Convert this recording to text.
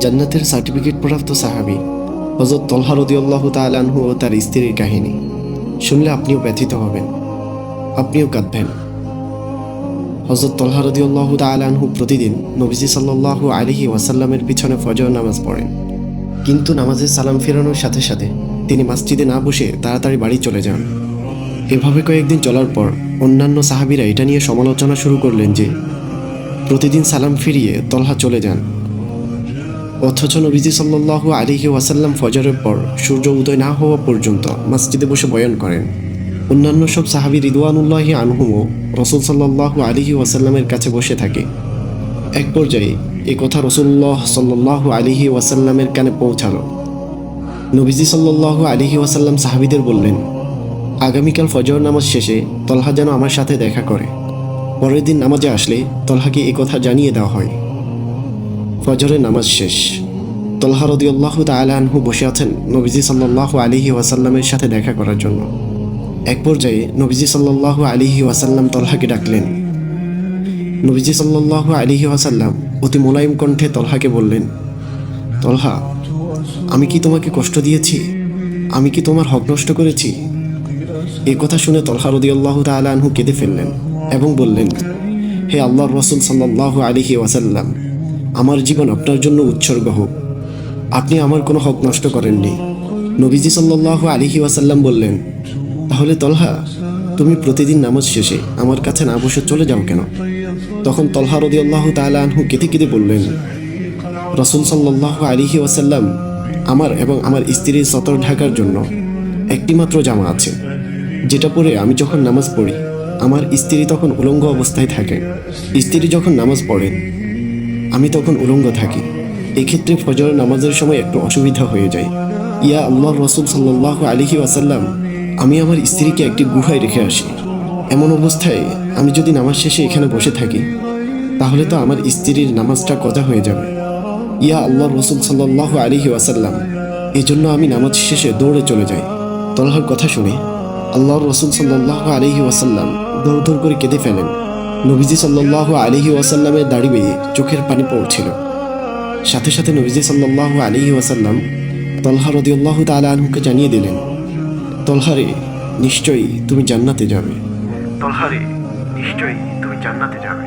জান্নাতের সার্টিফিকেট প্রাপ্ত সাহাবী হযরত তলহা রাদিয়াল্লাহু তাআলা আনহু ও তার স্ত্রীর কাহিনী শুনলে আপনিও ব্যথিত হবেন, আপনিও কাঁদবেন। হযরত তলহা রাদিয়াল্লাহু তাআলা আনহু প্রতিদিন নবীজি সাল্লাল্লাহু আলাইহি ওয়াসাল্লামের পিছনে ফজর নামাজ পড়েন, কিন্তু নামাজের সালাম ফেরানোর সাথে সাথে তিনি মসজিদে না বসে তাড়াতাড়ি বাড়ি চলে যান। এভাবে কয়েকদিন চলার পর অন্যান্য সাহাবীরা এটা নিয়ে সমালোচনা শুরু করলেন যে প্রতিদিন সালাম ফিরিয়ে তলহা চলে যান, অথচ নবীজি সাল্লাল্লাহু আলাইহি ওয়াসাল্লাম ফজরের পর সূর্য উদয় না হওয়া পর্যন্ত মসজিদে বসে বয়ান করেন। অন্যান্য সব সাহাবী রিদওয়ানুল্লাহি আনহুমও রাসূল সাল্লাল্লাহু আলাইহি ওয়াসাল্লামের কাছে বসে থাকে। এক পর্যায়ে এ কথা রাসূলুল্লাহ সাল্লাল্লাহু আলাইহি ওয়াসাল্লামের কানে পৌঁছালো। নবীজি সাল্লাল্লাহু আলাইহি ওয়াসাল্লাম সাহাবীদের বললেন, আগামীকাল ফজর নামাজ শেষে তলহা যেন আমার সাথে দেখা করে। পরের দিন নামাজে আসলে তলহাকে এ কথা জানিয়ে দেওয়া হয়। ফজরের নামাজ শেষ, তলহা রাদিয়াল্লাহু তাআলা আনহু বসে আছেন নবীজি সাল্লাল্লাহু আলাইহি ওয়াসাল্লামের সাথে দেখা করার জন্য। এক পর্যায়ে নবীজি সাল্লাল্লাহু আলাইহি ওয়াসাল্লাম তলহাকে ডাকলেন। নবীজি সাল্লাল্লাহু আলাইহি ওয়াসাল্লাম অতি মোলায়েম কণ্ঠে তলহাকে বললেন, তলহা, আমি কি তোমাকে কষ্ট দিয়েছি? আমি কি তোমার হক নষ্ট করেছি? এ কথা শুনে তলহা রাদিয়াল্লাহু তাআলা আনহু কেঁদে ফেললেন এবং বললেন, হে আল্লাহর রাসূল সাল্লাল্লাহু আলাইহি ওয়াসাল্লাম, আমার জীবন আপনার জন্য উৎসর্গ হোক, আপনি আমার কোনো হক নষ্ট করেননি। নবীজি সাল্লাল্লাহু আলাইহি ওয়াসাল্লাম বললেন, তাহলে তলহা, তুমি প্রতিদিন নামাজ শেষে আমার কাছে না বসে চলে যাও কেন? তখন তলহা রাদিয়াল্লাহু তাআলা আনহু কেঁদে কেঁদে বললেন, রাসূল সাল্লাল্লাহু আলাইহি ওয়াসাল্লাম, আমার এবং আমার স্ত্রীর সতর ঢাকার জন্য একটিমাত্র জামা আছে, যেটা পরে আমি যখন নামাজ পড়ি আমার স্ত্রী তখন উলঙ্গ অবস্থায় থাকে। স্ত্রী যখন নামাজ পড়েন আমি তখন উলঙ্গ থাকি। এক্ষেত্রে ফজর নামাজের সময় একটু অসুবিধা হয়ে যায়। ইয়া আল্লাহর রাসূল সাল্লাল্লাহু আলাইহি ওয়াসাল্লাম, আমি আমার স্ত্রীকে একটি গুহায় রেখে আসি। এমন অবস্থায় আমি যদি নামাজ শেষে এখানে বসে থাকি তাহলে তো আমার স্ত্রীর নামাজটা কজা হয়ে যাবে। ইয়া আল্লাহর রাসূল সাল্লাল্লাহু আলাইহি ওয়াসাল্লাম, এজন্য আমি নামাজ শেষে দৌড়ে চলে যাই। তলহার কথা শুনে আল্লাহর রাসূল সাল্লাল্লাহু আলাইহি ওয়াসাল্লাম দৌড় দৌড় করে কেঁদে ফেলেন। নবীজি সাল্লাল্লাহু আলাইহি ওয়াসাল্লামের দাড়ি বেয়ে চোখের পানি পড়ছিল। সাথে সাথে নবীজি সাল্লাল্লাহু আলাইহি ওয়াসাল্লাম তলহা রাদিয়াল্লাহু তাআলা আনহুকে জানিয়ে দিলেন, তলহারে, নিশ্চয়ই তুমি জান্নাতে যাবে। তলহারে, নিশ্চয়ই তুমি জান্নাতে যাবে।